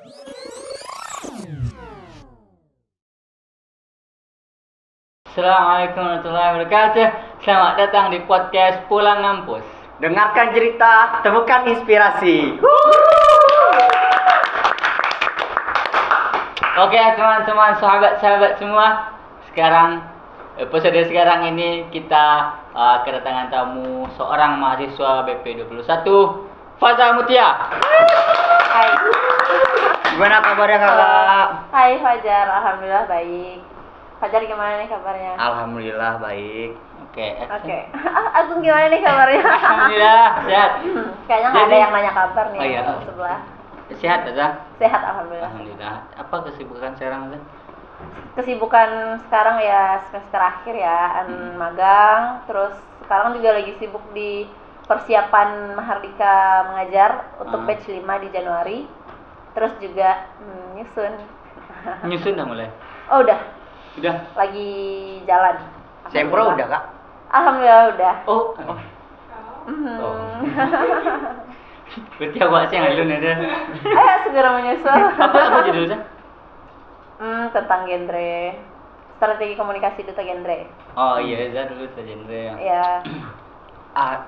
Assalamualaikum warahmatullahi wabarakatuh. Selamat datang di podcast Pulang Ngampus. Dengarkan cerita, temukan inspirasi. Oke teman-teman, sahabat-sahabat semua. Episode sekarang ini kita kedatangan tamu seorang mahasiswa BP21, Faza Mutia. Hai. Gimana kabarnya kakak? Hai Fajar, alhamdulillah baik. Fajar gimana nih kabarnya? Alhamdulillah baik. Oke. Agung gimana nih kabarnya? Alhamdulillah sehat. Kayaknya nggak ada yang nanya kabar nih. Oh iya. Sebelah. Sehat Faza? Sehat alhamdulillah. Alhamdulillah. Apa kesibukan sekarang Faza? Kesibukan sekarang ya semester akhir ya, magang. Terus sekarang juga lagi sibuk di persiapan Mahardika mengajar untuk batch 5 di Januari. Terus juga nyusun. Nyusun udah mulai? Oh udah. Udah. Lagi jalan. Sempro udah kak? Alhamdulillah udah. Oh. Berarti aku sih yang dulu nih. Ayo segera menyusul. Apa judulnya? Tentang genre, strategi komunikasi duta genre. Oh iya, saya dulu genre ya. Ya.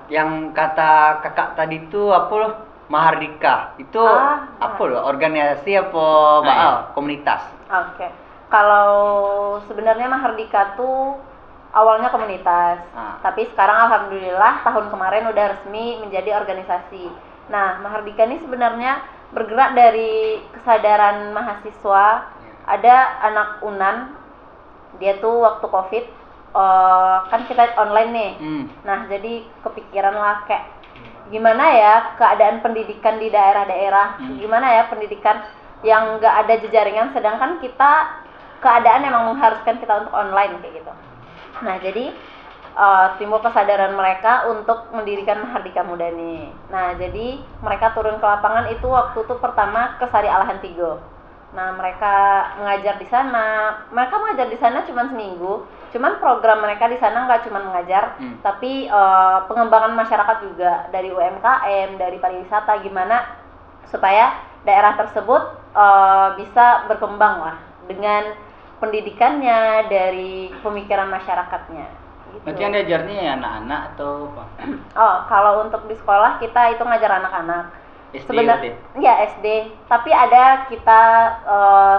Yang kata kakak tadi itu apa loh? Mahardika itu apa loh? Organisasi apa? Komunitas? Oke. Kalau sebenarnya Mahardika tuh awalnya komunitas, tapi sekarang alhamdulillah tahun kemarin udah resmi menjadi organisasi. Nah, Mahardika ini sebenarnya bergerak dari kesadaran mahasiswa. Ada anak Unan, dia tuh waktu COVID, kan kita online nih. Nah, jadi kepikiran lah kayak gimana ya keadaan pendidikan di daerah-daerah, gimana ya pendidikan yang nggak ada jejaringan, sedangkan kita keadaan emang mengharuskan kita untuk online kayak gitu. Nah, jadi timbul kesadaran mereka untuk mendirikan Mahardika Muda nih. Nah, jadi mereka turun ke lapangan itu waktu itu pertama ke Sari Alahan Tigo. Nah, mereka mengajar di sana. Mereka mengajar di sana cuma seminggu. Cuman program mereka di sana nggak cuma mengajar, tapi pengembangan masyarakat juga dari UMKM, dari pariwisata, gimana supaya daerah tersebut bisa berkembang lah dengan pendidikannya, dari pemikiran masyarakatnya. Gitu. Berarti yang diajarnya ya anak-anak atau apa? Oh, kalau untuk di sekolah kita itu ngajar anak-anak. Sebenarnya ya SD, tapi ada kita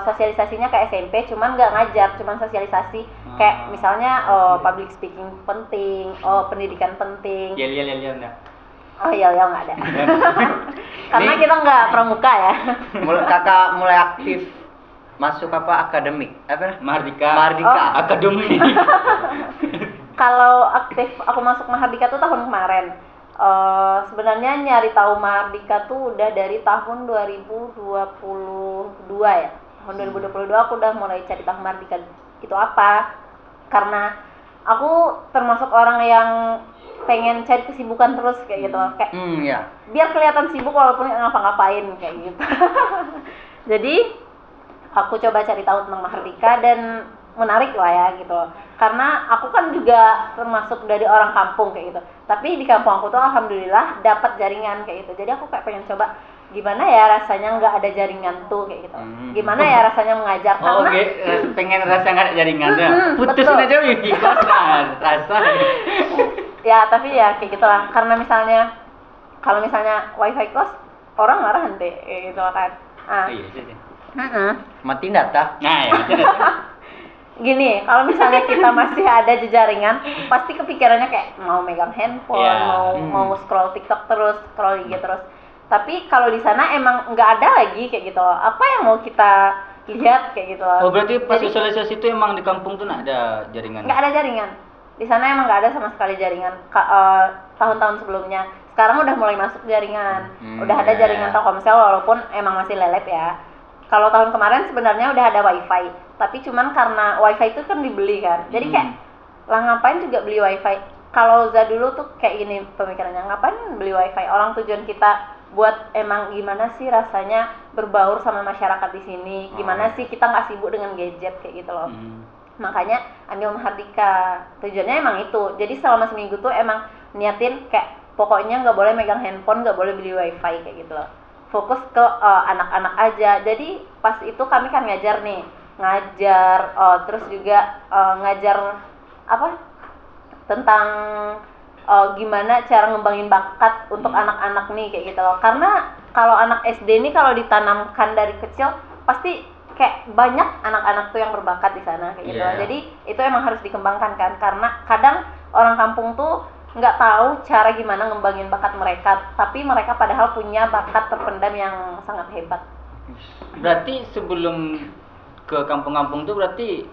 sosialisasinya ke SMP, cuman nggak ngajar, cuman sosialisasi kayak misalnya public speaking penting, pendidikan penting. Yel enggak. Oh iya nggak ada. Karena kita nggak pramuka ya. Kakak mulai aktif masuk apa akademik? Apa? Mahardika. Akademik. Kalau aktif aku masuk Mahardika tuh tahun kemarin. Sebenarnya nyari tahu Mahardika tuh udah dari tahun 2022 ya. Tahun 2022 aku udah mulai cari tahu Mahardika itu apa. Karena aku termasuk orang yang pengen cari kesibukan terus kayak gitu. Kayak biar kelihatan sibuk walaupun nggak ngapa-ngapain kayak gitu. Jadi aku coba cari tahu tentang Mahardika dan menarik lah ya gitu. Karena aku kan juga termasuk dari orang kampung kayak gitu. Tapi di kampung aku tuh alhamdulillah dapat jaringan kayak gitu. Jadi aku kayak pengen coba gimana ya rasanya nggak ada jaringan tuh kayak gitu. Gimana ya rasanya mengajar karena pengen rasa nggak ada jaringan ya. Putusin aja kos rasa. Ya tapi ya kayak gitulah. Karena misalnya kalau misalnya wifi kos orang marah nanti kayak gitu kan. Iya sih. Mati data. Nah ya. Gini, kalau misalnya kita masih ada jejaringan, pasti kepikirannya kayak mau megang handphone, mau scroll TikTok terus, scroll IG terus. Tapi kalau di sana emang nggak ada lagi kayak gitu. Apa yang mau kita lihat kayak gitu. Oh berarti pas sosialisasi itu emang di kampung tuh nggak ada jaringan? Nggak ada jaringan. Di sana emang nggak ada sama sekali jaringan. Tahun-tahun sebelumnya. Sekarang udah mulai masuk jaringan. Udah ada jaringan Telkomsel walaupun emang masih lelet ya. Kalau tahun kemarin sebenarnya udah ada wifi, tapi cuman karena wifi itu kan dibeli kan, jadi kayak lah ngapain juga beli wifi. Kalau dulu tuh kayak gini pemikirannya, ngapain beli wifi, orang tujuan kita buat emang gimana sih rasanya berbaur sama masyarakat di sini, gimana sih kita nggak sibuk dengan gadget kayak gitu loh. Makanya ambil Mahardika, tujuannya emang itu. Jadi selama seminggu tuh emang niatin kayak pokoknya nggak boleh megang handphone, nggak boleh beli wifi kayak gitu loh. fokus ke anak-anak aja. Jadi pas itu kami kan ngajar terus juga ngajar apa tentang gimana cara ngembangin bakat untuk anak-anak nih kayak gitu loh. Karena kalau anak SD nih kalau ditanamkan dari kecil pasti kayak banyak anak-anak tuh yang berbakat di sana kayak gitu. Jadi itu emang harus dikembangkan kan, karena kadang orang kampung tuh nggak tahu cara gimana ngembangin bakat mereka, tapi mereka padahal punya bakat terpendam yang sangat hebat. Berarti sebelum ke kampung-kampung tuh berarti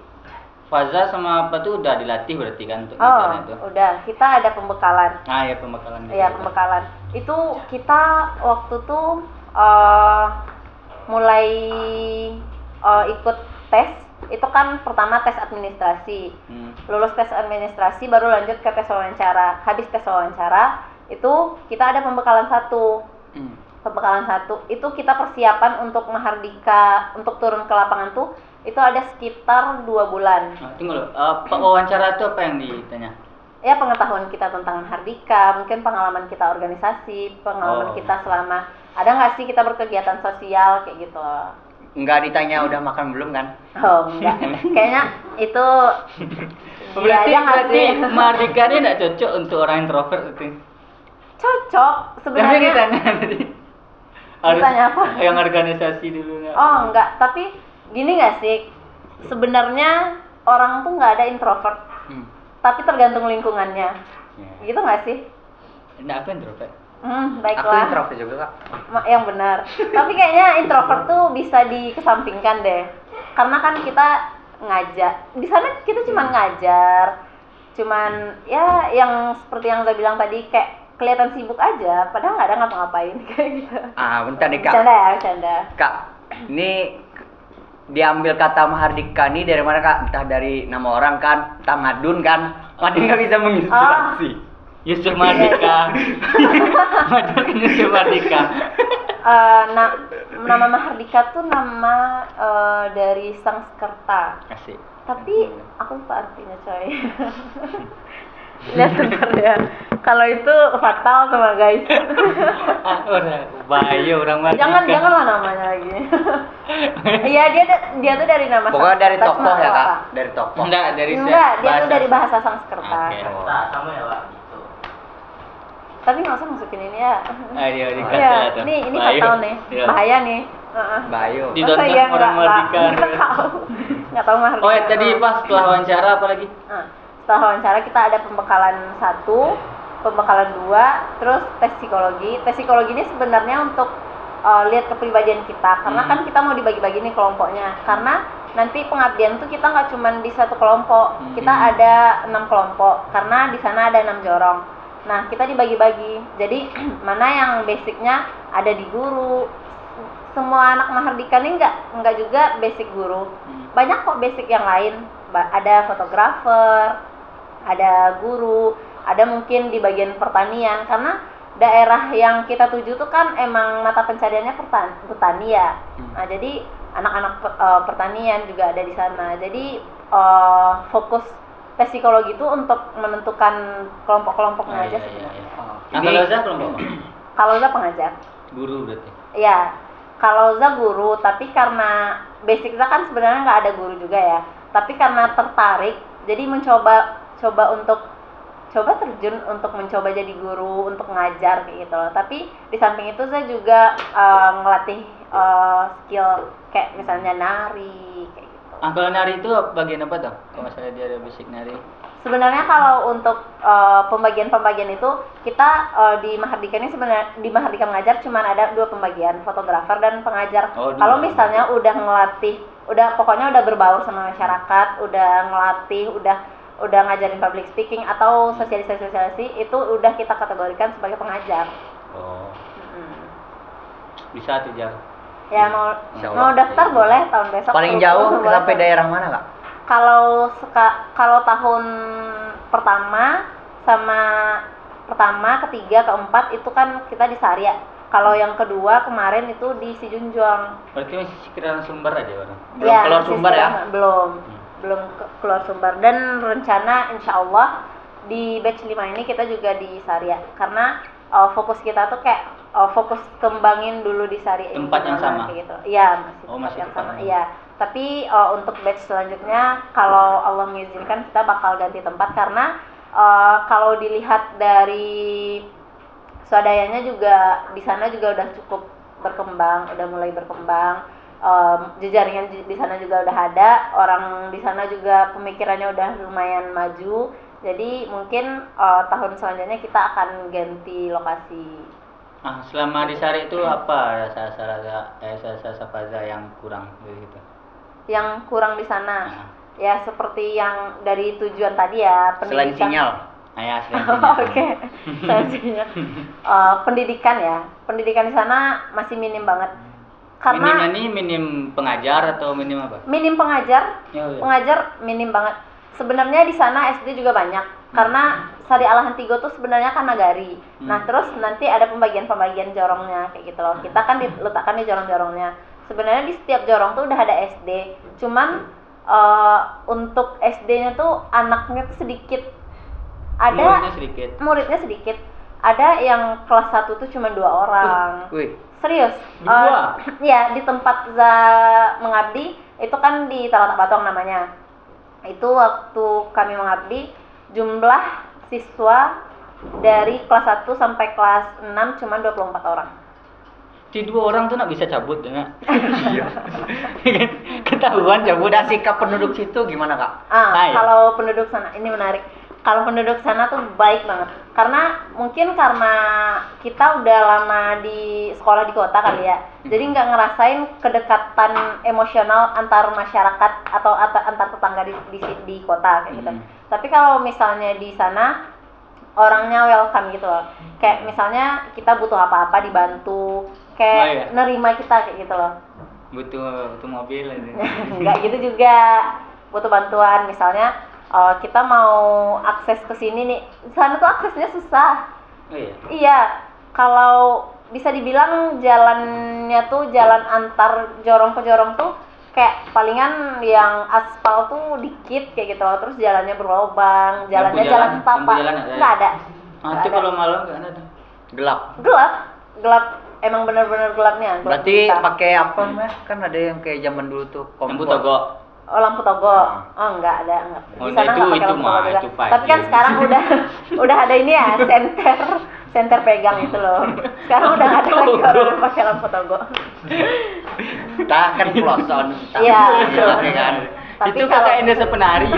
Faza sama apa tuh udah dilatih berarti kan untuk ngajarnya itu? Udah, kita ada pembekalan. Ya pembekalan. Iya pembekalan. Itu kita waktu tuh mulai ikut tes. Itu kan pertama tes administrasi. Lulus tes administrasi baru lanjut ke tes wawancara. Habis tes wawancara itu kita ada pembekalan 1. Pembekalan 1 itu kita persiapan untuk Mahardika, untuk turun ke lapangan tuh itu ada sekitar 2 bulan. Tunggu loh, wawancara itu apa yang ditanya? Ya pengetahuan kita tentang Mahardika, mungkin pengalaman kita organisasi, pengalaman kita selama ada nggak sih kita berkegiatan sosial kayak gitu. Enggak ditanya udah makan belum kan? Oh enggak, kayaknya itu berarti Mahardika ini nggak cocok untuk orang introvert itu? Cocok sebenarnya. Tapi ditanya tadi harus ditanya apa? Yang organisasi dulu nggak? Oh enggak, tapi gini nggak sih, sebenarnya orang tuh nggak ada introvert, tapi tergantung lingkungannya, gitu nggak sih? Enggak, aku introvert. Baiklah. Aku introvert juga kak. Yang benar. Tapi kayaknya introvert tuh bisa dikesampingkan deh, karena kan kita ngajar di sana, kita cuma ngajar, cuman ya yang seperti yang saya bilang tadi kayak kelihatan sibuk aja, padahal nggak ada ngapa-ngapain kayak gitu. Bentar nih kak. Bercanda. Kak, ini diambil kata Mahardika nih dari mana kak? Entah dari nama orang kan, entah Madun kan? Madun nggak bisa menginspirasi. Yusuf Mahardika. Madun Yusuf Mahardika. Nama Mahardika tuh nama dari Sanskerta. Asik. Tapi aku lupa artinya coy. Lihat bentar ya. Kalau itu fatal sama guys. Bahaya orang Mahardika. Janganlah namanya lagi. Iya dia tuh dari nama. Pokoknya dari tokoh ya kak. Dari tokoh. Enggak, dia tuh dari bahasa Sanskerta. Sama ya pak. Tapi nggak usah masukin ini ya. Ini fatal nih, bahaya nih. Bayu. Ditonton orang Mahardika. Nggak tahu Mahardika. Oh ya tadi pas setelah wawancara apa lagi? Setelah wawancara kita ada pembekalan 1, pembekalan 2, terus tes psikologi. Tes psikologi ini sebenarnya untuk lihat kepribadian kita, karena kan kita mau dibagi-bagi nih kelompoknya. Karena nanti pengabdian tuh kita nggak cuma di satu kelompok, kita ada 6 kelompok, karena di sana ada 6 jorong. Nah kita dibagi-bagi, jadi mana yang basicnya ada di guru. Semua anak Mahardika ini nggak juga basic guru, banyak kok basic yang lain. Ada fotografer, ada guru, ada mungkin di bagian pertanian, karena daerah yang kita tuju tuh kan emang mata pencariannya petani ya. Nah jadi anak-anak pertanian juga ada di sana. Jadi fokus tes psikologi itu untuk menentukan kelompok-kelompoknya aja sebenarnya. Kalau Za kelompok apa? Kalau Za pengajar. Guru berarti? Iya, kalau Za guru, tapi karena basic Za kan sebenarnya nggak ada guru juga ya. Tapi karena tertarik, jadi mencoba terjun untuk mencoba jadi guru, untuk ngajar kayak gitu loh. Tapi di samping itu Za juga ngelatih skill kayak misalnya nari kayak gitu. Kalau nari itu bagian apa tuh? Kalau misalnya dia ada basic nari? Sebenarnya kalau untuk pembagian itu kita di Mahardika ini sebenarnya di Mahardika Mengajar cuma ada 2 pembagian, fotografer dan pengajar. Kalau misalnya udah ngelatih, pokoknya udah berbaur sama masyarakat, udah ngelatih, udah ngajarin public speaking atau sosialisasi itu udah kita kategorikan sebagai pengajar. Bisa tuh Jar. Ya mau daftar boleh tahun besok. Paling jauh sampai daerah mana kak? Kalau tahun pertama, ketiga, keempat itu kan kita di Sarya. Kalau yang kedua kemarin itu di Sijunjuang. Berarti masih sekitaran Sumber aja orang. Belum keluar Sumber ya? Belum keluar Sumber. Dan rencana insya Allah di batch 5 ini kita juga di Sarya. Karena fokus kita tuh kayak fokus kembangin dulu di Sari ini tempat yang gimana, sama kayak gitu. Iya, masih Oh, tempat masih yang tempat sama. yang Iya. Tapi untuk batch selanjutnya kalau Allah mengizinkan kita bakal ganti tempat karena kalau dilihat dari swadayanya juga di sana juga udah cukup berkembang, udah mulai berkembang. Jejaringan di sana juga udah ada, orang di sana juga pemikirannya udah lumayan maju. Jadi mungkin tahun selanjutnya kita akan ganti lokasi. Selama di Sari itu apa rasa Faza yang kurang gitu? Yang kurang di sana ya seperti yang dari tujuan tadi ya, Selain sinyal. Ya, selain sinyal. Oke. Selain sinyal. Pendidikan ya. Pendidikan di sana masih minim banget. Karena Minimnya nih minim pengajar atau minim apa? minim pengajar. Oh, iya. Pengajar minim banget. Sebenarnya di sana SD juga banyak. Karena Sari Alahantigo tuh sebenarnya kan nagari. Nah, terus nanti ada pembagian-pembagian jorongnya kayak gitu loh. Kita kan diletakkan di jorong-jorongnya. Sebenarnya di setiap jorong tuh udah ada SD. Cuman untuk SD-nya tuh anaknya tuh sedikit. Ada muridnya sedikit. Ada yang kelas 1 tuh cuma 2 orang. Wih. Serius? Ya, di tempat mengabdi itu kan di Talatak Batong namanya. Itu waktu kami mengabdi jumlah siswa dari kelas 1 sampai kelas 6 cuma 24 orang. Di 2 orang tuh nggak bisa cabut ya? Ketahuan cabut. Udah sikap penduduk situ gimana Kak? Kalau penduduk sana ini menarik. Kalau penduduk sana tuh baik banget. Karena kita udah lama di sekolah di kota kali ya. Jadi nggak ngerasain kedekatan emosional antar masyarakat atau antar tetangga di kota kayak gitu. Tapi kalau misalnya di sana orangnya welcome gitu loh. Kayak misalnya kita butuh apa-apa dibantu, kayak nerima kita kayak gitu loh. Butuh mobil aja. Enggak gitu juga. Butuh bantuan misalnya kita mau akses ke sini nih, di sana tuh aksesnya susah. Oh iya. Iya, kalau bisa dibilang jalannya tuh jalan antar jorong ke jorong tuh kayak palingan yang aspal tuh dikit kayak gitu loh, terus jalannya berlubang, jalan setapak, nggak ada. Itu kalau malam nggak ada tuh. Gelap. Emang bener-bener gelapnya. Berarti pakai apa Mas? Kan ada yang kayak zaman dulu tuh Lampu togok. Oh, lampu togok. Oh, enggak ada. Oh, di sana itu, enggak pakai lampu togok juga. itu pagi. Tapi kan sekarang udah ada ini ya, senter pegang itu loh. Sekarang udah enggak ada lagi orang pakai lampu togok. Tak kan peloson. Iya, kan. Tapi itu kalau kakak Indonesia penari.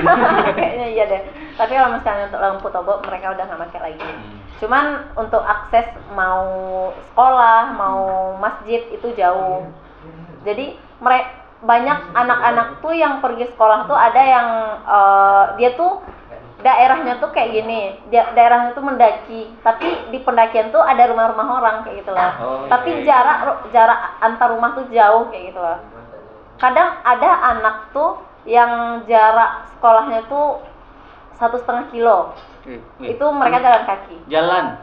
kayaknya iya deh. Tapi kalau misalnya untuk lampu togok mereka udah nggak pakai lagi. Cuman untuk akses mau sekolah, mau masjid itu jauh. Jadi banyak anak-anak tuh yang pergi sekolah tuh ada yang dia tuh daerahnya tuh kayak gini, daerahnya tuh mendaki, tapi di pendakian tuh ada rumah-rumah orang kayak gitu loh. Tapi jarak antar rumah tuh jauh kayak gitu loh. Kadang ada anak tuh yang jarak sekolahnya tuh 1,5 kilo. Itu mereka jalan kaki.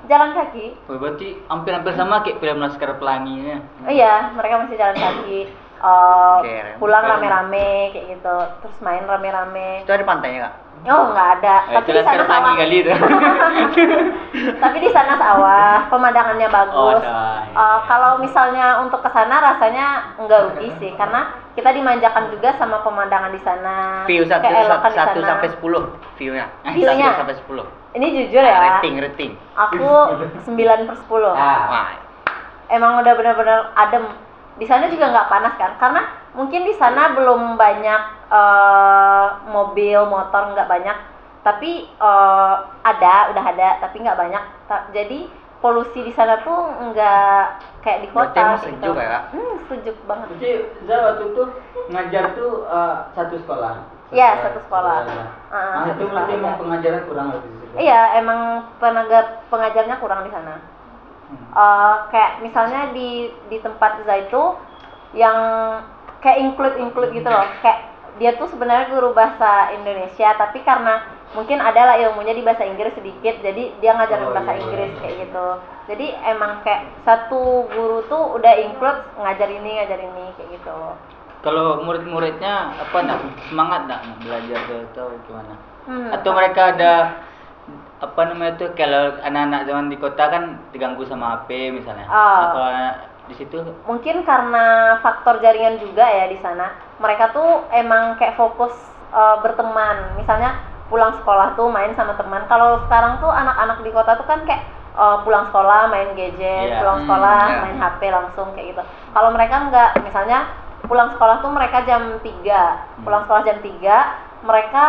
Jalan kaki. Berarti hampir sama kayak film Laskar Pelangi ya. Iya, mereka masih jalan kaki. Pulang rame-rame kayak gitu, terus main rame-rame. Itu ada pantainya Kak? Oh, nggak ada. Tapi di sana sawah. Kali itu. Tapi di sana sawah, pemandangannya bagus. Kalau misalnya untuk ke sana rasanya nggak rugi sih, karena kita dimanjakan juga sama pemandangan di sana. View 1 sampai 10 view-nya. View-nya 1 sampai 10. Ini jujur ya. Rating. Aku 9/10. Emang udah benar-benar adem. Di sana juga nggak panas kan, karena mungkin di sana belum banyak mobil, motor nggak banyak, tapi udah ada, tapi nggak banyak. Jadi polusi di sana tuh nggak kayak di kota. Berarti sejuk ya Kak? Sejuk banget. Jadi waktu itu ngajar tuh satu sekolah. Iya, satu sekolah. Itu berarti emang pengajaran kurang lebih. Iya, emang tenaga pengajarnya kurang di sana. Kayak misalnya di tempat Zaitu yang kayak include gitu loh, kayak dia tuh sebenarnya guru bahasa Indonesia, tapi karena mungkin adalah ilmunya di bahasa Inggris sedikit, jadi dia ngajarin bahasa Inggris kayak gitu. Jadi emang kayak satu guru tuh udah include ngajar ini kayak gitu. Kalau murid-muridnya semangat nggak belajar atau gimana? Atau mereka ada apa namanya tuh, kalau anak-anak zaman di kota kan diganggu sama HP misalnya. Kalau di situ mungkin karena faktor jaringan juga ya di sana. Mereka tuh emang kayak fokus berteman. Misalnya pulang sekolah tuh main sama teman. Kalau sekarang tuh anak-anak di kota tuh kan kayak pulang sekolah main gadget, pulang sekolah main HP langsung kayak gitu. Kalau mereka enggak, misalnya pulang sekolah tuh mereka jam 3. Pulang sekolah jam 3, mereka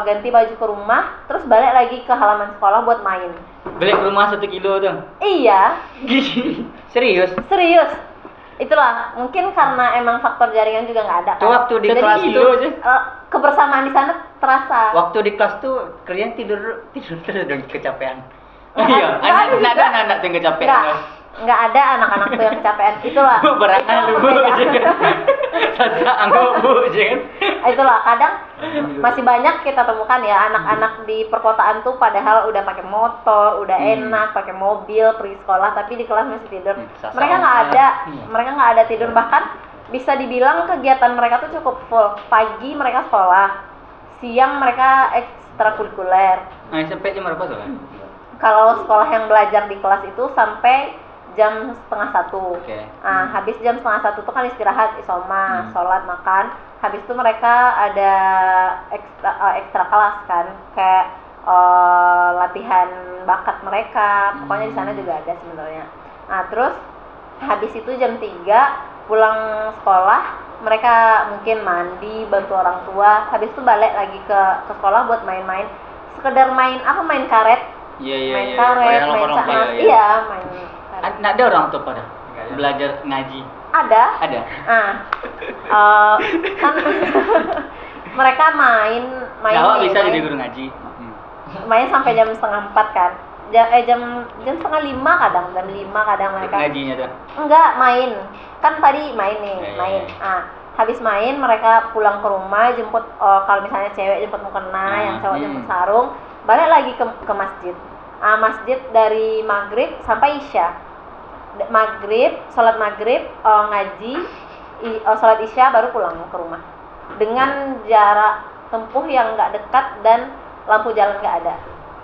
ganti baju ke rumah, terus balik lagi ke halaman sekolah buat main. balik ke rumah 1 kilo tuh. Iya. Serius? Serius. Itulah, mungkin karena emang faktor jaringan juga nggak ada kan. Tuh waktu di kelas kilo aja. Kebersamaan di sana terasa. Waktu di kelas tuh kalian tidur terus dong kecapean. Iya, ada anak-anak yang kecapean. Nggak ada anak-anak tuh yang kecapean. Itulah. Berangan lu bu, sasa anggo bu, jangan. Itulah, kadang masih banyak kita temukan ya anak-anak di perkotaan tuh padahal udah pakai motor, udah enak, pakai mobil, pergi sekolah, tapi di kelas masih tidur. Mereka nggak ada tidur, bahkan bisa dibilang kegiatan mereka tuh cukup full. Pagi mereka sekolah, siang mereka ekstrakurikuler. Nah, sampai jam berapa soalnya? Kalau sekolah yang belajar di kelas itu sampai jam 12:30. Nah, habis jam 12:30 tuh kan istirahat, isoma, sholat, makan. Habis itu mereka ada ekstra kelas kan, kayak latihan bakat mereka. Pokoknya di sana juga ada sebenarnya. Nah, terus habis itu jam 3 pulang sekolah, mereka mungkin mandi, bantu orang tua. Habis itu balik lagi ke sekolah buat main-main. Sekedar main apa? Main karet. Main karet, main camas. Iya, main. Ada orang tua pada belajar ngaji. Ada. Kan mereka main. Nah, bisa jadi guru ngaji. Main sampai jam 3:30 kan. Jam 4:30 kadang, jam 5 kadang mereka. Ngajinya tuh. Enggak, main. Kan tadi main nih, main. Habis main mereka pulang ke rumah, jemput kalau misalnya cewek jemput mukena, yang cowok jemput sarung, balik lagi ke masjid. Masjid dari maghrib sampai isya. Sholat maghrib, ngaji, sholat isya baru pulang ke rumah. Dengan jarak tempuh yang nggak dekat dan lampu jalan nggak ada.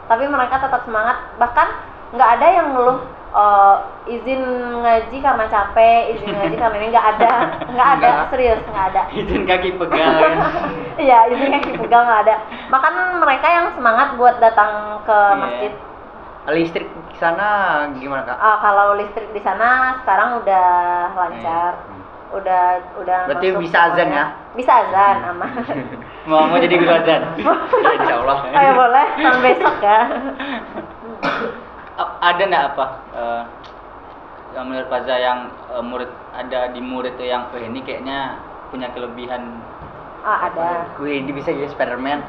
Tapi mereka tetap semangat. Bahkan nggak ada yang ngeluh izin ngaji karena capek, izin ngaji karena ini nggak ada, serius nggak ada. Izin kaki pegal. Iya, izin kaki pegal nggak ada. Bahkan mereka yang semangat buat datang ke masjid. Listrik di sana gimana Kak? Kalau listrik di sana sekarang udah lancar, udah berarti masuk bisa azan ya? Bisa azan, aman. Mau jadi guru azan? Ya, insya Allah. Ayo boleh, tahun besok ya. Ada nggak apa? Yang menurut Faza yang ada di murid tuh yang ini kayaknya punya kelebihan. Ada. Gue ini bisa jadi Spiderman.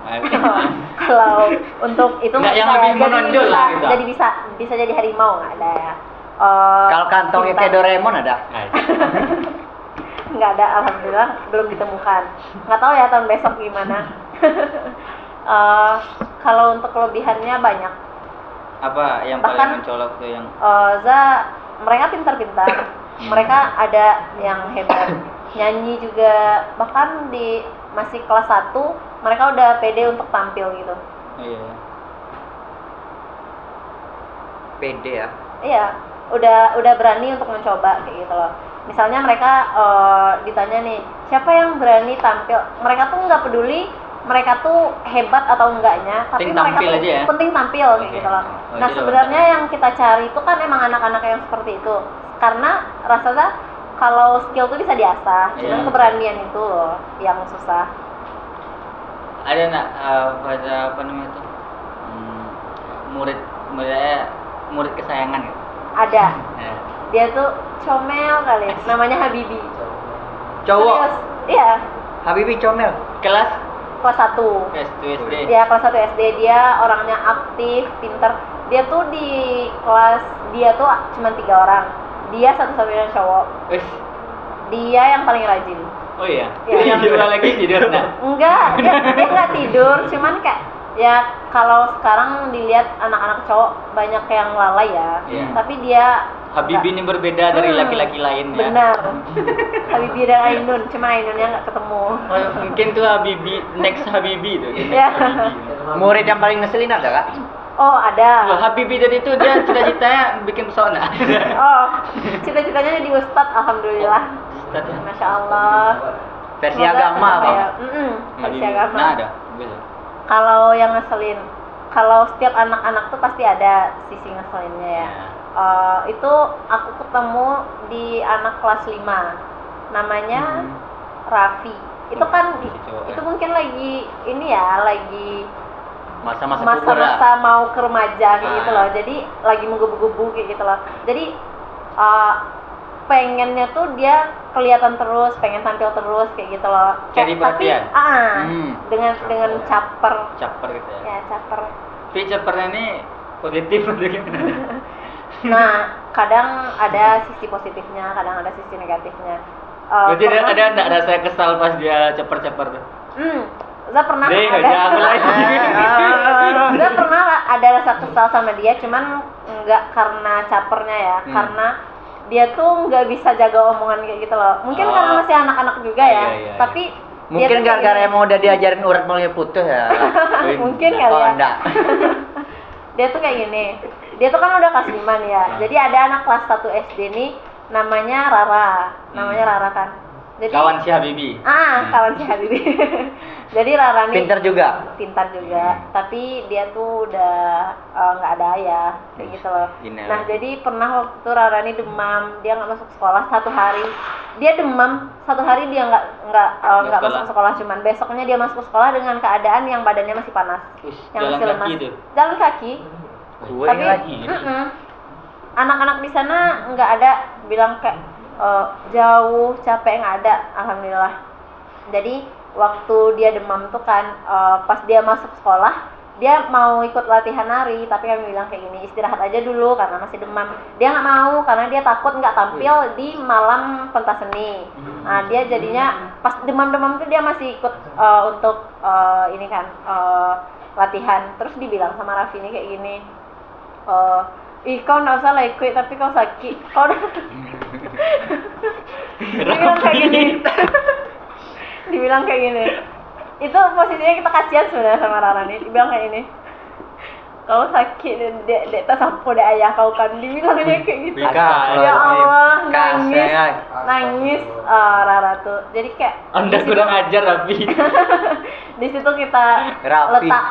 Kalau untuk itu nggak yang lebih menonjol lah gitu. Jadi bisa jadi harimau nggak ada ya. Kalau kantongnya kayak Doraemon ada? Nggak ada, alhamdulillah belum ditemukan. Nggak tahu ya tahun besok gimana. Kalau untuk kelebihannya banyak. Apa yang paling mencolok tuh yang? Mereka pintar-pintar. Mereka ada yang hebat. Nyanyi juga, bahkan di masih kelas 1 mereka udah pede untuk tampil gitu. Iya. Pede ya? Iya, udah berani untuk mencoba kayak gitu loh. Misalnya mereka ditanya nih, siapa yang berani tampil? Mereka tuh nggak peduli mereka tuh hebat atau enggaknya, tapi mereka tuh penting tampil kayak gitu loh. Nah, sebenarnya yang kita cari itu kan emang anak-anak yang seperti itu. Karena rasanya kalau skill tuh bisa diasah, cuman keberanian itu loh yang susah. Ada nggak apa namanya itu murid kesayangan gitu? Ada. Dia tuh comel kali, namanya Habibi. Cowok? Serius? Iya. Habibi comel? Kelas 1 SD. Iya, kelas 1 SD. Dia orangnya aktif, pintar. Dia tuh di kelas dia tuh cuma 3 orang. Dia satu-satunya cowok. Dia yang paling rajin. Oh iya. Yang dua lagi tidur nah? Enggak, dia nggak tidur. Cuman kayak ya kalau sekarang dilihat anak-anak cowok banyak yang lalai ya. Tapi dia Habibi ini berbeda dari laki-laki lain ya. Benar. Habibi dan Ainun, cuma Ainunnya nggak ketemu. Oh, mungkin tuh Habibi, next Habibi tuh. Iya. Murid yang paling ngeselin ada Kak? Oh, ada. Loh, Habibie tadi itu dia cita-citanya bikin pesona. Oh, cita-citanya jadi ustad, alhamdulillah. Ustaz ya? Masya Allah. Versi Semoga agama, apa Bang. ya? Versi agama. Nah, ada. Bisa. Kalau yang ngeselin, kalau setiap anak-anak tuh pasti ada sisi ngeselinnya ya. Itu aku ketemu di anak kelas 5. Namanya Raffi. Itu kan itu mungkin lagi ini ya, lagi masa-masa mau ke remaja kayak gitu loh. Jadi lagi menggebu-gebu kayak gitu loh. Jadi pengennya tuh dia kelihatan terus, pengen tampil terus kayak gitu loh. Cari perhatian. Dengan caper gitu ya. Ya, caper. Tapi capernya ini positif atau gimana? Nah, kadang ada sisi positifnya, kadang ada sisi negatifnya. Berarti ada enggak rasa kesal pas dia caper-caper tuh? Saya pernah Saya pernah ada rasa kesal sama dia, cuman nggak karena capernya ya, karena dia tuh nggak bisa jaga omongan kayak gitu loh. Mungkin karena masih anak-anak juga ya, tapi mungkin gara-gara emang udah diajarin urat mulai putus ya. Mungkin kali ya. Enggak. Dia tuh kayak gini. Dia tuh kan udah kelas 5 nih ya. Jadi ada anak kelas 1 SD nih namanya Rara kan. Jadi, kawan si Habibie. Kawan si Habibie. Jadi Rara nih pintar juga, tapi dia tuh udah nggak ada ayah kayak gitu loh. Nah, jadi pernah waktu itu Rara nih demam, dia nggak masuk sekolah 1 hari. Dia demam 1 hari, dia nggak masuk sekolah, cuman besoknya dia masuk sekolah dengan keadaan yang badannya masih panas, yang masih lemas. Jalan kaki. Tapi anak-anak di sana nggak ada bilang kayak jauh capek, nggak ada, alhamdulillah. Jadi waktu dia demam tuh kan pas dia masuk sekolah dia mau ikut latihan nari, tapi kami bilang kayak gini, istirahat aja dulu karena masih demam. Dia nggak mau karena dia takut nggak tampil di malam pentas seni. Nah, dia jadinya pas demam-demam tuh dia masih ikut untuk ini kan latihan. Terus dibilang sama Raffi ini kayak gini, ih kau nggak usah lah ikut, tapi kau sakit. Kau dibilang kayak gini. Dibilang kayak gini. Itu posisinya kita kasihan sebenarnya sama Rara nih. Dibilang kayak gini, kau sakit, dek tak sampo dek ayah kau kan. Dibilangnya kayak gitu. Ya Allah, nangis Rara tuh. Jadi kayak Anda kurang ajar Raffi. Di situ kita letak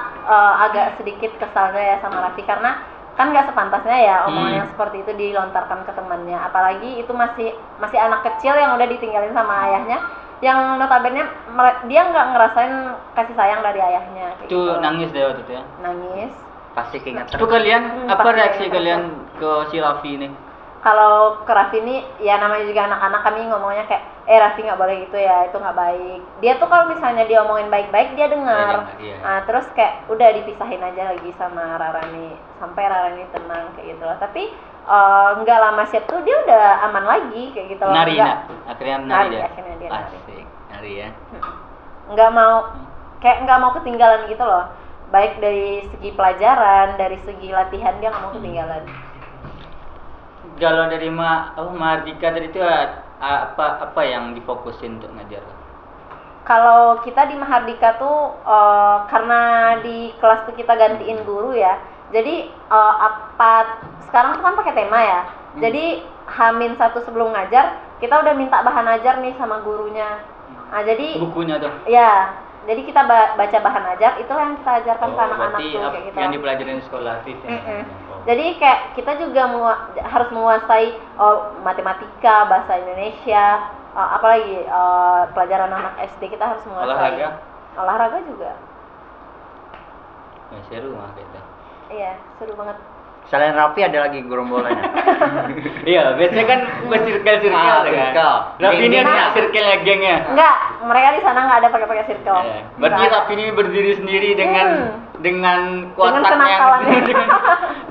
agak sedikit kesalnya ya sama Raffi, karena kan nggak sepantasnya ya omongan yang seperti itu dilontarkan ke temannya, apalagi itu masih anak kecil yang udah ditinggalin sama ayahnya, yang notabene dia nggak ngerasain kasih sayang dari ayahnya. Itu gitu. Nangis deh waktu itu ya. Nangis. Pasti keinget. Itu kalian apa reaksi kalian ke si Raffi ini? Kalau ke Raffi ini ya namanya juga anak-anak, kami ngomongnya kayak Raffi nggak boleh gitu ya, itu nggak baik. Dia tuh kalau misalnya dia omongin baik-baik dia dengar. Nah, terus kayak udah dipisahin aja lagi sama Rarani sampai Rarani tenang kayak gitu loh. Tapi nggak lama siap tuh dia udah aman lagi kayak gitu loh. Akhirnya nari dia. Akhirnya dia nari ya. Nggak mau ketinggalan gitu loh. Baik dari segi pelajaran, dari segi latihan dia nggak mau ketinggalan. Kalau dari Mahardika tadi itu apa yang difokusin untuk ngajar? Kalau kita di Mahardika tuh karena di kelas tuh kita gantiin guru ya. Jadi sekarang tuh kan pakai tema ya. Jadi H-1 sebelum ngajar kita udah minta bahan ajar nih sama gurunya. Nah, jadi bukunya tuh. Ya. Jadi kita baca bahan ajar, itulah yang kita ajarkan ke anak-anak tuh kayak gitu. Yang dipelajarin di sekolah aktif ya. Jadi kayak kita juga harus menguasai matematika, bahasa Indonesia, apalagi pelajaran anak SD kita harus menguasai. Olahraga juga. Seru mah kita. Iya, seru banget. Selain Raffi ada lagi gerombolannya. Iya, biasanya kan circle kan. Raffi ini ada circle gengnya. Enggak, mereka di sana nggak ada pakai circle. Berarti Raffi ini berdiri sendiri dengan kuatannya,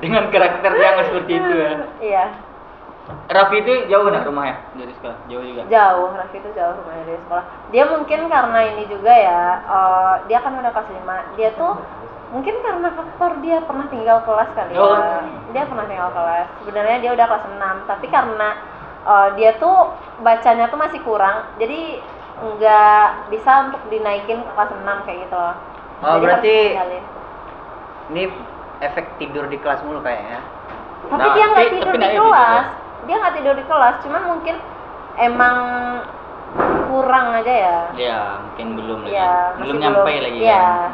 dengan karakter yang seperti itu ya. Iya. Raffi itu jauh nggak rumahnya dari sekolah? Jauh juga. Jauh, Raffi itu jauh rumahnya dari sekolah. Dia mungkin karena ini juga ya, dia kan udah kelas 5. Dia tuh mungkin karena faktor dia pernah tinggal kelas kali ya. Dia pernah tinggal kelas. Sebenarnya dia udah kelas 6, tapi karena dia tuh bacanya tuh masih kurang, jadi nggak bisa untuk dinaikin ke kelas 6 kayak gitu loh. Oh, jadi berarti ini efek tidur di kelas mulu kayaknya. Tapi dia nggak tidur di kelas. Dia nggak tidur di kelas, cuman mungkin emang kurang aja ya. Iya, mungkin belum lagi. Ya, belum masih nyampe lagi ya. kan.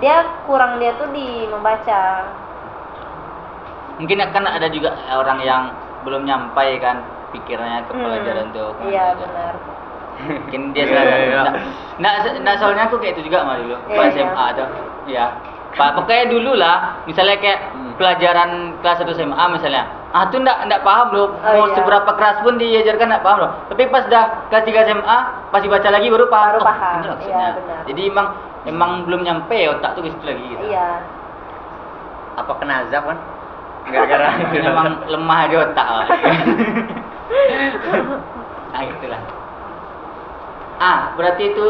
Dia kurang dia tuh di membaca. Mungkin akan ada juga orang yang belum nyampai kan pikirannya ke pelajaran tuh. Iya, benar. Mungkin dia salah. Nah, soalnya aku kayak itu juga mah dulu. Pas SMA tuh. Ya. Pokoknya dulu lah, misalnya kayak pelajaran kelas 1 SMA misalnya. Tuh enggak paham loh. Mau seberapa keras pun diajarkan enggak paham loh. Tapi pas dah kelas 3 SMA, pas dibaca lagi baru paham. Baru paham. Iya, benar. Jadi emang belum nyampe otak tuh ke situ lagi gitu. Iya. Apa kena azab kan? Gara-gara memang lemah di otak. Itulah. Berarti itu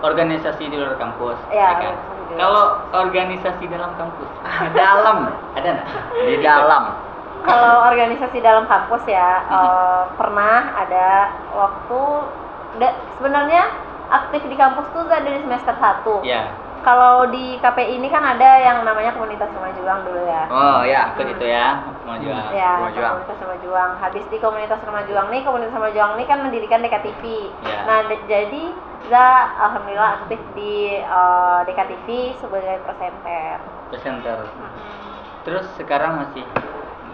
organisasi di luar kampus, ya kan? Kalau organisasi dalam kampus, dalam ada nggak? Di dalam. Kalau organisasi dalam kampus ya, pernah ada waktu sebenarnya aktif di kampus tuh dari semester 1. Iya. Kalau di KPI ini kan ada yang namanya komunitas Rumah Juang dulu ya. Oh ya, ikut itu ya, Rumah Juang. Ya, Rumah Juang. komunitas Rumah Juang. Habis di komunitas Rumah Juang nih kan mendirikan DKTV. Ya. Nah, jadi Za alhamdulillah aktif di DKTV sebagai presenter. Terus sekarang masih?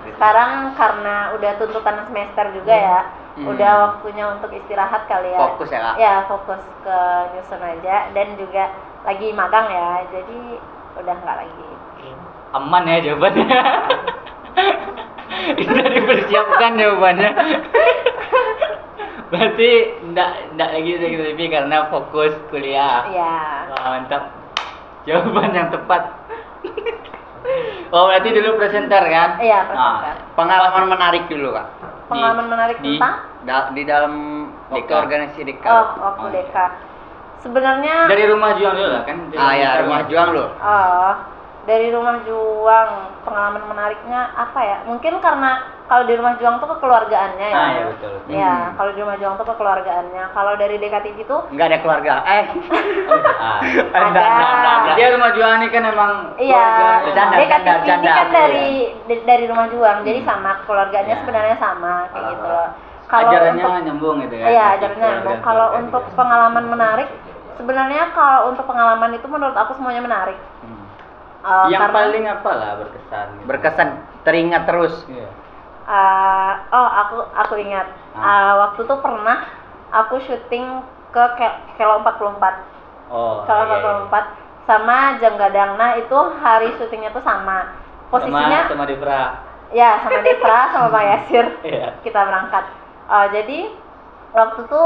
Sekarang karena udah tuntutan semester juga ya, udah waktunya untuk istirahat kali ya. Fokus ya, Kak? Ya, fokus ke nyusun aja dan juga lagi magang ya, jadi udah nggak lagi. Aman ya jawabannya. Sudah dipersiapkan jawabannya. Berarti enggak lagi DKTV karena fokus kuliah. Iya. Mantap. Jawaban yang tepat. Oh, berarti dulu presenter kan? Iya, presenter. Pengalaman menarik dulu, Kak. Pengalaman menarik tentang? Di dalam waktu organisasi DK. Waktu DK. Sebenarnya dari Rumah Juang dulu lah kan? Rumah Juang loh. Dari Rumah Juang, pengalaman menariknya apa ya? Mungkin karena kalau di Rumah Juang tuh kekeluargaannya ya. Iya betul. Ya, kalau di Rumah Juang tuh kekeluargaannya. Kalau dari DKTV itu nggak ada keluarga. ada. Dia Rumah Juang ini kan emang iya. DKTV ini kan dari Rumah Juang, jadi sama keluarganya sebenarnya sama kayak gitu loh. Kalau ajarannya nyambung gitu ya. Iya, ajarannya nyambung. Kalau untuk pengalaman menarik, sebenarnya kalau untuk pengalaman itu menurut aku semuanya menarik. Yang paling apa lah berkesan? Gitu. Berkesan, teringat terus. Iya. Aku ingat. Waktu itu pernah aku syuting ke Kelo 44. Kelo 44 sama Jam Gadang. Nah, itu hari syutingnya tuh sama. Posisinya sama Devra. Ya, sama Devra sama Pak Yasir. Iya. Kita berangkat. Jadi waktu itu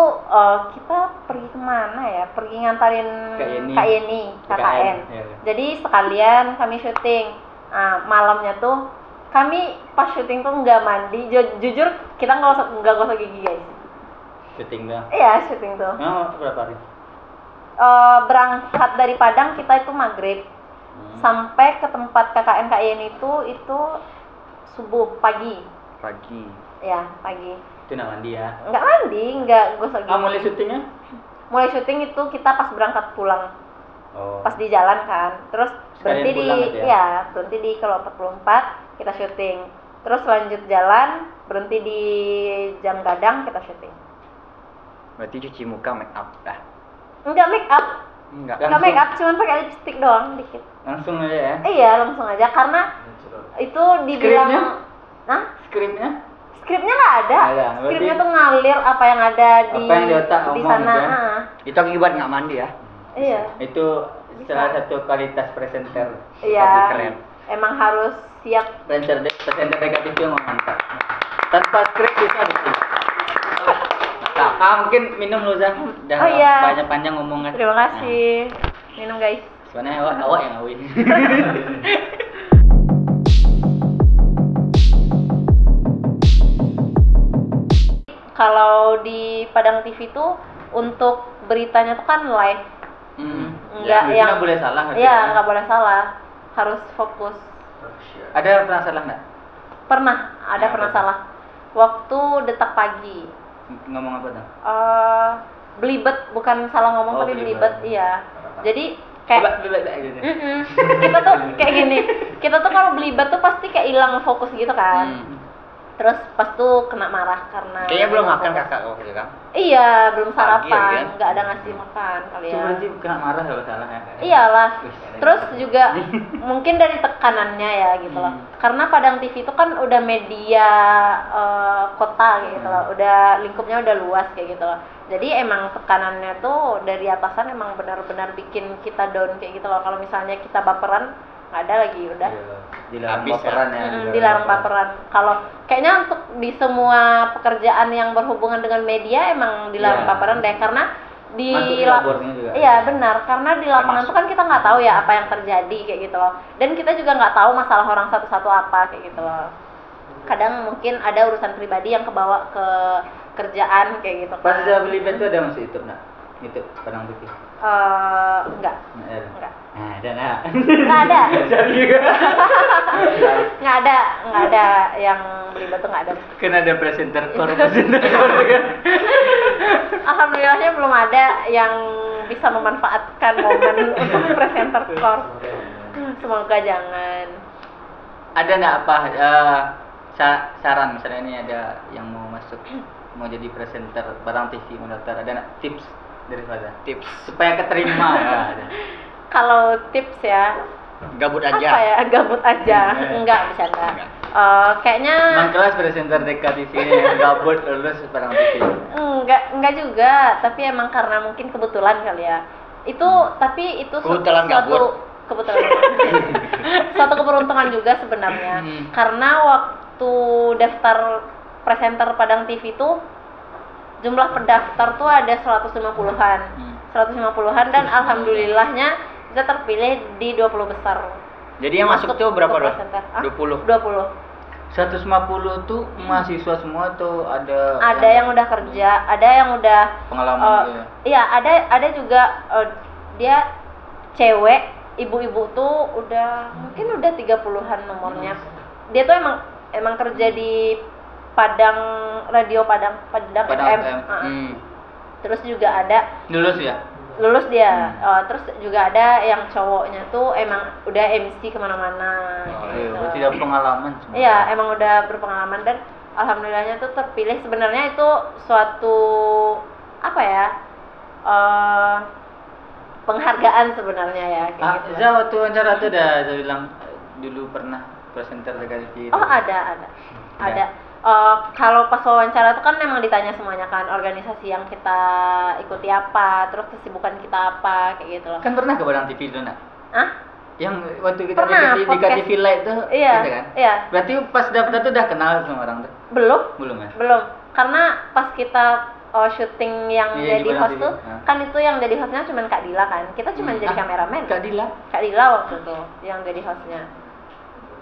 kita pergi kemana ya? Pergi ngantarin Kak Yeni, KKN. Iya. Jadi sekalian kami syuting. Malamnya tuh kami pas syuting tuh nggak mandi. Jujur kita nggak gosok gigi guys. Syuting dah. Iya, syuting tuh. Berapa hari? Berangkat dari Padang kita itu maghrib. Sampai ke tempat KKN Kak Yeni itu subuh pagi. Ya, pagi. Itu nggak mandi ya? Nggak mandi, nggak gosok gigi. Mulai syutingnya? Mulai syuting itu kita pas berangkat pulang. Pas di jalan kan. Terus berhenti berhenti di Kelo 44 kita syuting. Terus lanjut jalan, berhenti di Jam Gadang kita syuting. Berarti cuci muka make up dah. Enggak make up. Enggak make up, cuman pakai lipstick doang dikit. Langsung aja ya? Iya, langsung aja karena itu dibilang Skripnya nggak ada. Skripnya tuh ngalir apa yang ada di otak di sana. Gitu ya? Itu akibat nggak mandi ya? Iya. Itu salah satu kualitas presenter. Iya. Keren. Emang harus siap. Presenter negatif itu mantap. Tanpa skrip bisa gitu. Mungkin minum lu Zah. Udah banyak panjang ngomong kan. Terima kasih. Minum guys. Soalnya awak yang ngawin. Kalau di Padang TV tuh untuk beritanya tuh kan live. Nggak boleh salah. Iya, nggak boleh salah. Harus fokus. Ada pernah salah nggak? Pernah salah. Waktu Detak Pagi. Ngomong apa tuh? Belibet, bukan salah ngomong tapi belibet. Iya. Jadi kayak gitu. Kita tuh kayak gini, kita tuh kalau belibet tuh pasti kayak hilang fokus gitu kan. Terus pas tuh kena marah karena kayaknya belum makan kakak waktu itu kan? Iya, belum Pagi ya, sarapan, kan? nggak ada ngasih makan kali ya. Cuma sih kena marah kalau salah ya. Iyalah. Terus juga mungkin dari tekanannya ya gitu loh. Karena Padang TV itu kan udah media kota kayak gitu loh. Udah lingkupnya udah luas kayak gitu loh. Jadi emang tekanannya tuh dari atasan emang benar-benar bikin kita down kayak gitu loh. Kalau misalnya kita baperan nggak ada lagi udah. Dilarang Habis baperan ya. Dilarang baperan. Kalau kayaknya untuk di semua pekerjaan yang berhubungan dengan media emang dilarang baperan deh, karena di labornya juga. Iya benar, karena di lapangan tuh kan kita nggak tahu ya apa yang terjadi kayak gitu loh, dan kita juga nggak tahu masalah orang satu-satu apa kayak gitu loh. Kadang mungkin ada urusan pribadi yang kebawa ke kerjaan kayak gitu. Pas udah beli bed tuh ada masuk YouTube nak? YouTube Padang TV? Enggak. Enggak. Ada nak? Nggak ada. Cari juga. Nggak ada yang beli batu, nggak ada. Kan ada presenter kor kan? Alhamdulillahnya belum ada yang bisa memanfaatkan momen untuk presenter kor. Semoga jangan. Ada nggak apa saran misalnya ini ada yang mau masuk mau jadi presenter Padang TV mendaftar, ada nggak tips dari Fada? Tips supaya keterima ya. Ada. Kalau tips ya, gabut aja. apa ya, gabut aja. Enggak, bercanda. Kayaknya Mang kelas presenter DKTV ini gabut lulus Padang TV. enggak juga, tapi emang karena mungkin kebetulan kali ya. Tapi itu Kebetulan gabut. kebetulan. Suatu keberuntungan juga sebenarnya. Karena waktu daftar presenter Padang TV itu jumlah pendaftar tuh ada 150-an. 150-an dan alhamdulillahnya bisa terpilih di 20 besar. Jadi yang masuk tuh berapa dong? 20. 150 tuh mahasiswa semua tuh ada Yang udah kerja, ada yang udah pengalaman gitu ya. Iya, ada juga dia cewek, ibu-ibu tuh mungkin udah 30-an nomornya. Dia tuh emang kerja di Padang FM. Terus juga ada lulus dia. Terus juga ada yang cowoknya tuh emang udah MC kemana-mana. Gitu. Tidak pengalaman. Iya, emang udah berpengalaman dan alhamdulillahnya tuh terpilih. Sebenarnya itu suatu apa ya? Penghargaan sebenarnya ya. Gitu. Za waktu wawancara tuh saya bilang dulu pernah presenter TV. Oh ada. Kalau pas wawancara itu kan memang ditanya semuanya kan, organisasi yang kita ikuti apa, terus kesibukan kita apa, kayak gitu loh. Kan pernah ke Padang TV itu nak? Yang waktu kita pernah, di KTV Live tuh, iya, gitu kan? Iya. Berarti pas daftar tuh udah kenal sama orang tuh? Belum ya? Belum, karena pas kita syuting yang Iya, jadi host TV. tuh, kan itu yang jadi hostnya cuma Kak Dila kan, kita cuma jadi kameramen. Kak Dila waktu itu yang jadi hostnya.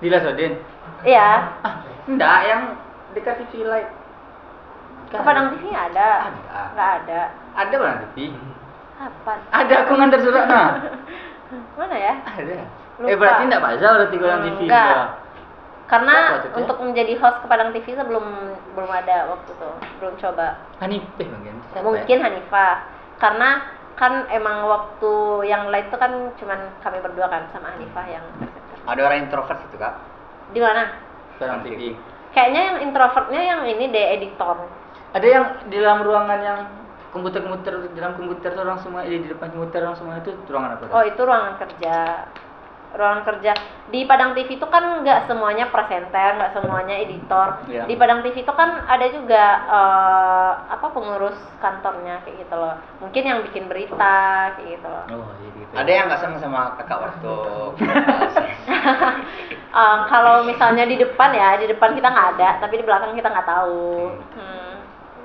Dila Sodin? Iya. Enggak, yang di KTV Live. Ke Padang TV ada? Nggak ada. Ada Padang TV? Kapan? Ada, aku ngantar surat nah. Mana ya? Ada. Lupa. Berarti enggak bazar berarti Padang TV. Enggak. Karena Siapa untuk menjadi host ke Padang TV belum ada waktu itu, belum coba. Hanifah mungkin. Mungkin Hanifah. Karena kan emang waktu yang lain tuh kan cuman kami berdua kan sama Hanifah yang presenter. Ada orang introvert itu kak? Di mana? Padang TV. Kayaknya yang introvertnya yang ini deh, editor. Ada yang di dalam ruangan yang komputer di dalam komputer orang semua di depan komputer orang semua itu ruangan apa? Oh, itu ruangan kerja. Ruangan kerja di Padang TV itu kan nggak semuanya presenter, nggak semuanya editor. Iya. Di Padang TV itu kan ada juga pengurus kantornya kayak gitu loh. Mungkin yang bikin berita kayak gitu loh. Oh, iya gitu. Ada yang nggak sama kakak waktu kalau misalnya di depan kita nggak ada, tapi di belakang kita nggak tahu.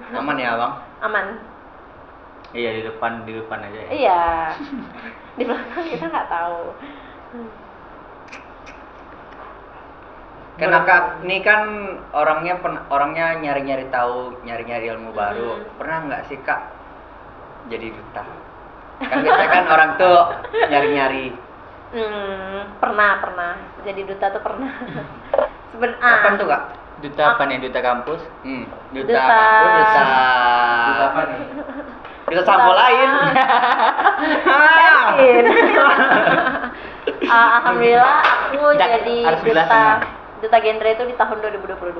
aman ya bang? Aman. Iya, di depan aja ya. Iya. Di belakang kita nggak tahu. Karena kak ini kan orangnya nyari tahu, nyari ilmu baru. Pernah nggak sih kak jadi duta? Kan biasanya kan orang tuh nyari. Pernah. Jadi duta tuh pernah. Kapan tuh kak? Duta apa nih? Duta kampus? Duta kampus, duta apa nih? Duta sampo lain. Amin. Alhamdulillah aku jadi duta genre itu di tahun 2022.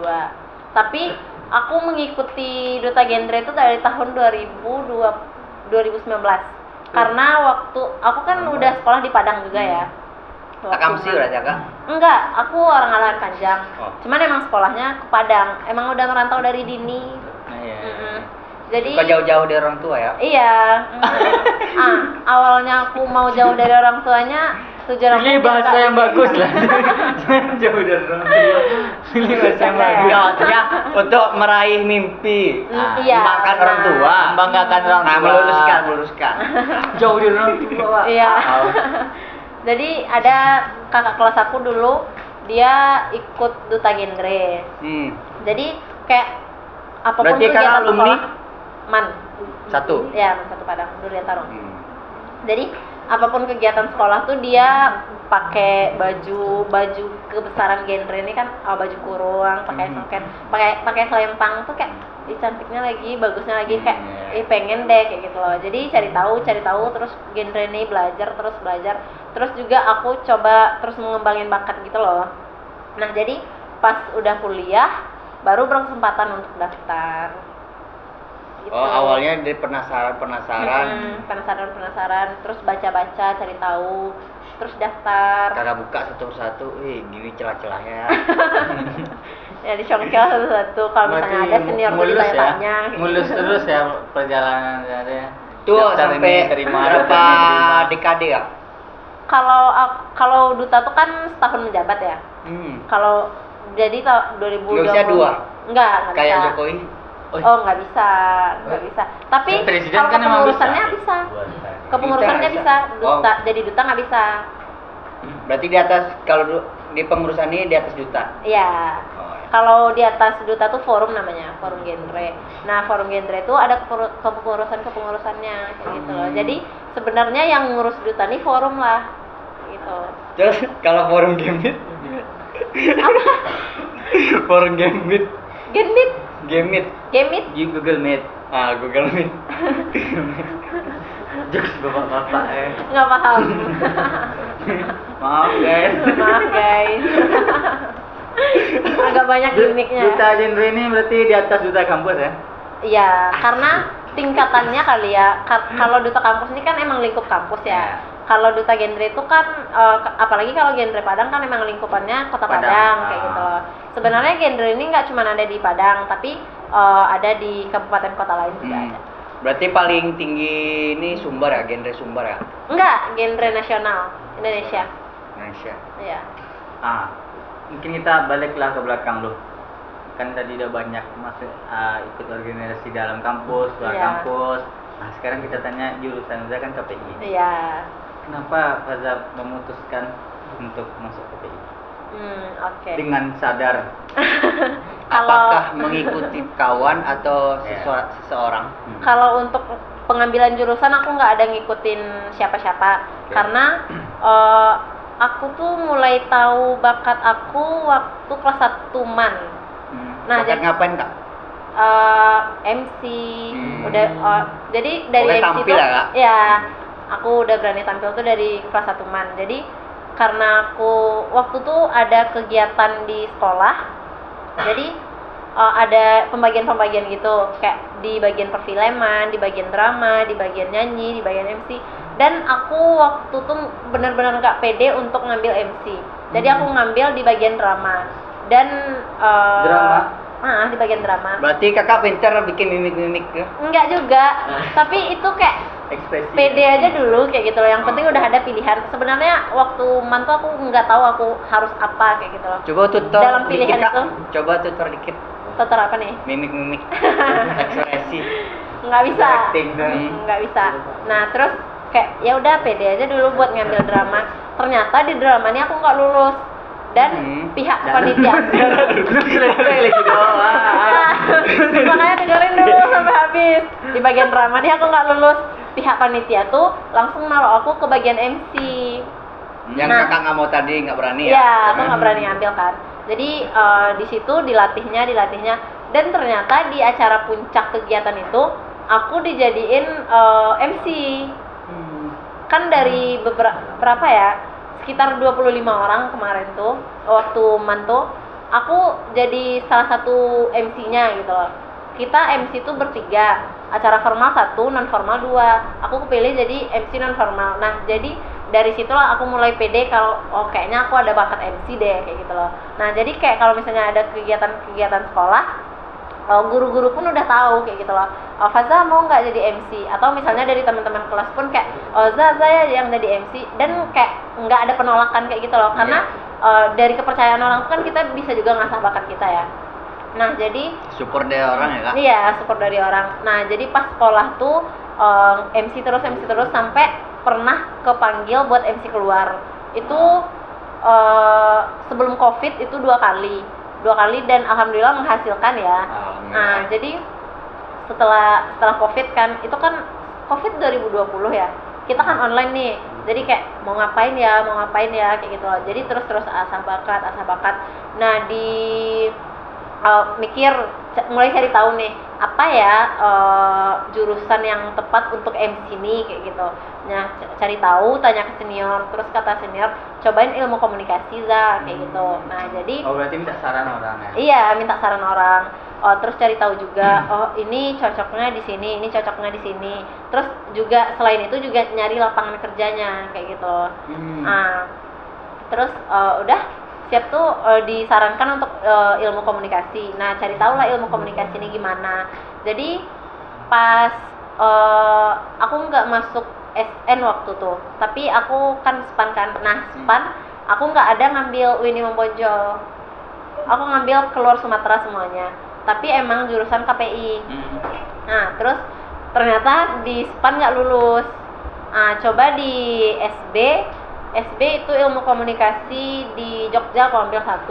Tapi aku mengikuti duta genre itu dari tahun 2019. Karena waktu aku kan udah sekolah di Padang juga ya. Kamu sih udah jaga? Enggak, aku orang Alahan Panjang. Cuman emang sekolahnya ke Padang. Emang udah merantau dari dini. Jadi jauh-jauh dari orang tua ya? Iya. Awalnya aku mau jauh dari orang tuanya. Tujuan Pilih bahasa yang bagus lah. Jauh dari orang tua. Pilih bahasa yang bagus. Artinya untuk meraih mimpi. Iya. Membanggakan orang tua. Membanggakan orang tua. Meluruskan. Jauh dari orang tua. Iya. Jadi ada kakak kelas aku dulu, dia ikut duta genre. Jadi kayak apapun berarti kakak alumni Man. Satu. Ya, Man satu Padang, Durian Tarung. Jadi apapun kegiatan sekolah tuh dia pakai baju kebesaran genre ini kan, baju kurung, pakai soket, pakai selempang tuh kayak cantiknya lagi, bagusnya lagi, kayak pengen deh kayak gitu loh. Jadi cari tahu terus genre ini belajar terus juga aku coba terus mengembangin bakat gitu loh. Nah, jadi pas udah kuliah baru berkesempatan untuk daftar gitu. Awalnya dari penasaran terus baca cari tahu terus daftar. Kakak buka satu persatu, gini celah-celahnya. Ya dicongkel satu-satu, kalau misalnya ada senior ditanya-tanya mulus terus ya perjalanan ya. Tuh sampai berapa dekade ya? Kalau duta tuh kan setahun menjabat ya. Kalau jadi 2020 nggak bisa 2? Enggak kayak bisa. Jokowi? Nggak bisa. Tapi Presiden kalau kan emang kepengurusannya bisa. Kepengurusannya bisa. Jadi duta nggak bisa. Berarti di atas, kalau di pengurusan ini di atas duta? Iya. Kalau di atas duta tuh forum namanya, forum genre. Nah, forum genre itu ada kepengurusannya kayak gitu loh. Jadi sebenarnya yang ngurus duta nih forum lah gitu. Terus kalau forum Gambit? Apa? Forum Gambit. Gambit. Di Google Meet. Google Meet. Jokes bapak-bapak Nggak paham. Maaf guys. Agak banyak gimmicknya. Duta genre ini berarti di atas duta kampus ya? Iya, karena tingkatannya kali ya. Kalau duta kampus ini kan emang lingkup kampus ya. Kalau duta genre itu kan apalagi kalau genre Padang kan emang lingkupannya Kota Padang kayak gitu loh. Sebenarnya genre ini nggak cuma ada di Padang, tapi ada di kabupaten kota lain juga ada. Berarti paling tinggi ini Sumber ya, genre Sumber ya? Enggak, genre nasional Indonesia. Iya. Mungkin kita baliklah ke belakang loh. Kan tadi udah banyak masuk ikut organisasi dalam kampus, luar kampus. Nah, sekarang kita tanya jurusan Faza kan KPI. Iya. Kenapa Faza memutuskan untuk masuk KPI? Oke. Dengan sadar. Apakah mengikuti kawan atau seseorang? Kalau untuk pengambilan jurusan aku nggak ada ngikutin siapa-siapa. Karena aku tuh mulai tahu bakat aku waktu kelas 1 MAN. Nah, jadi ngapain Kak? MC jadi dari MC tampil tuh ya, Kak? Ya, aku udah berani tampil tuh dari kelas 1 MAN. Jadi karena aku waktu tuh ada kegiatan di sekolah, jadi ada pembagian gitu, kayak di bagian perfilman, di bagian drama, di bagian nyanyi, di bagian MC. Dan aku waktu tuh benar-benar nggak pede untuk ngambil MC. Jadi aku ngambil di bagian drama. Dan drama? Di bagian drama. Berarti kakak pintar bikin mimik-mimik ya? Enggak juga, tapi itu kayak ekspresi pede aja dulu kayak gitu loh. Yang penting udah ada pilihan. Sebenarnya waktu mantu aku nggak tahu aku harus apa kayak gitu loh. Coba tutor dalam pilihan dikit, itu. Coba tutor dikit. Tutor apa nih? Mimik-mimik. Ekspresi. Nggak bisa. Acting Nggak bisa. Nah, terus kayak ya udah pede aja dulu buat ngambil drama. Ternyata di drama ini aku nggak lulus. Dan pihak panitia makanya dengerin dulu sampai habis. Di bagian drama nih aku nggak lulus. Pihak panitia tuh langsung naruh aku ke bagian MC. Yang kakak nggak mau tadi, nggak berani ya? Iya, aku nggak berani ambil kan. Jadi di situ dilatihnya dan ternyata di acara puncak kegiatan itu aku dijadiin MC. kan dari berapa ya, sekitar 25 orang kemarin tuh waktu manto aku jadi salah satu MC-nya gitu loh. Kita MC tuh bertiga, acara formal 1, non formal 2. Aku kepilih jadi MC non formal. Nah jadi dari situlah aku mulai pede kalau kayaknya aku ada bakat MC deh kayak gitu loh. Nah jadi kayak kalau misalnya ada kegiatan sekolah, guru-guru pun udah tahu kayak gitu loh. Faza mau nggak jadi MC? Atau misalnya dari teman-teman kelas pun kayak Zaza ya yang jadi MC, dan kayak nggak ada penolakan kayak gitu loh. Karena dari kepercayaan orang kan kita bisa juga ngasah bakat kita ya. Nah jadi support dari orang ya kak? Iya, support dari orang. Nah jadi pas sekolah tuh MC terus sampai pernah kepanggil buat MC keluar. Itu sebelum COVID itu 2 kali dan alhamdulillah menghasilkan ya. Nah jadi setelah COVID kan, itu kan COVID 2020 ya, kita kan online nih, jadi kayak mau ngapain ya kayak gitu loh. Jadi terus asah bakat. Nah di mikir, mulai cari tahu nih apa ya jurusan yang tepat untuk MC ini kayak gitu. Nah cari tahu, tanya ke senior, terus kata senior cobain ilmu komunikasi kayak gitu. Nah jadi berarti minta saran orang ya? Iya, minta saran orang. Terus cari tahu juga ini cocoknya di sini, ini cocoknya di sini. Terus juga selain itu juga nyari lapangan kerjanya kayak gitu. Nah terus udah siap tuh disarankan untuk ilmu komunikasi. Nah cari tahu lah ilmu komunikasi ini gimana. Jadi pas aku nggak masuk SN waktu tuh, tapi aku kan SPAN kan. Nah SPAN aku nggak ada ngambil Wini Membojo, aku ngambil keluar Sumatera semuanya, tapi emang jurusan KPI. Nah terus ternyata di SPAN nggak lulus. Nah coba di SB itu ilmu komunikasi di Jogja aku ambil 1,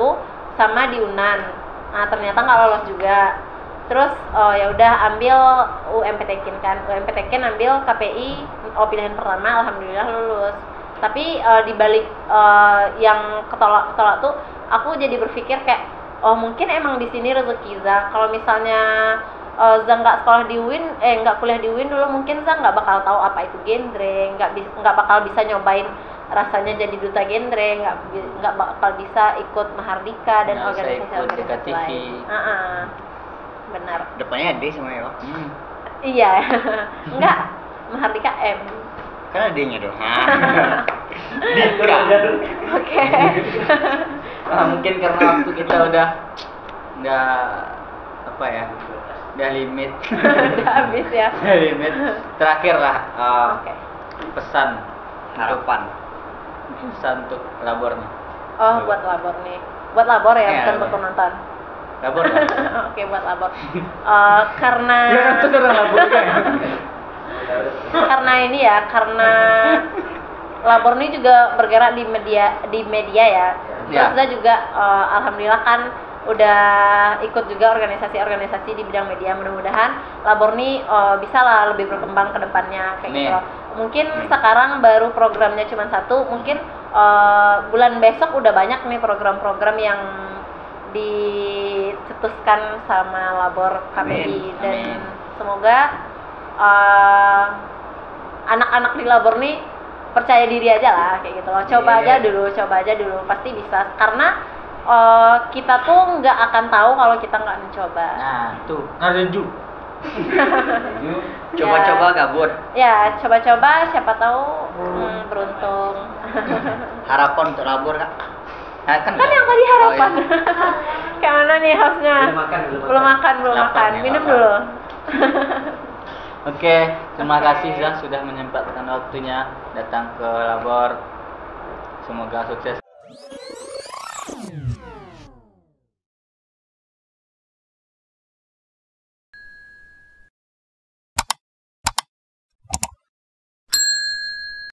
sama di UNAN. Nah ternyata nggak lolos juga. Terus ya udah ambil UMPTKIN kan. UMPTKIN ambil KPI, pilihan pertama, alhamdulillah lulus. Tapi di balik yang ketolak tuh, aku jadi berpikir kayak mungkin emang di sini rezeki Za. Kalau misalnya Za nggak sekolah di UIN, nggak kuliah di UIN dulu, mungkin Za nggak bakal tahu apa itu genre, nggak bakal bisa nyobain rasanya jadi duta genre, nggak bakal bisa ikut Mahardika dan organisasi lain. Benar. Depannya D sama ya? Iya. Enggak, Mahardika M. Kan adanya dong. Oke. Mungkin karena waktu kita udah apa ya? Udah limit. Udah habis ya. Udah limit. Terakhir lah pesan harapan. Pesan untuk labornya. Buat labor nih. Buat labor ya, bukan buat penonton. Labor. Oke, buat labor. Karena itu karena labor kan. Karena ini ya, karena labor ini juga bergerak di media ya. Terus saya juga alhamdulillah kan udah ikut juga organisasi di bidang media. Mudah-mudahan labor ini bisa lah lebih berkembang ke depannya kayak gitu loh. Mungkin sekarang baru programnya cuma 1, mungkin bulan besok udah banyak nih program-program yang dicetuskan sama labor KPI. Dan semoga anak-anak di labor nih percaya diri aja lah kayak gitu loh. Coba aja dulu pasti bisa, karena kita tuh nggak akan tahu kalau kita nggak mencoba. Nah tuh ngereju. Coba-coba gabut. Ya coba-coba, siapa tahu beruntung. Harapan untuk labor kak? Kan yang tadi harapan. Kayak mana nih hostnya? Belum makan. Minum dulu. Oke, terima kasih Zah sudah menyempatkan waktunya datang ke labor. Semoga sukses.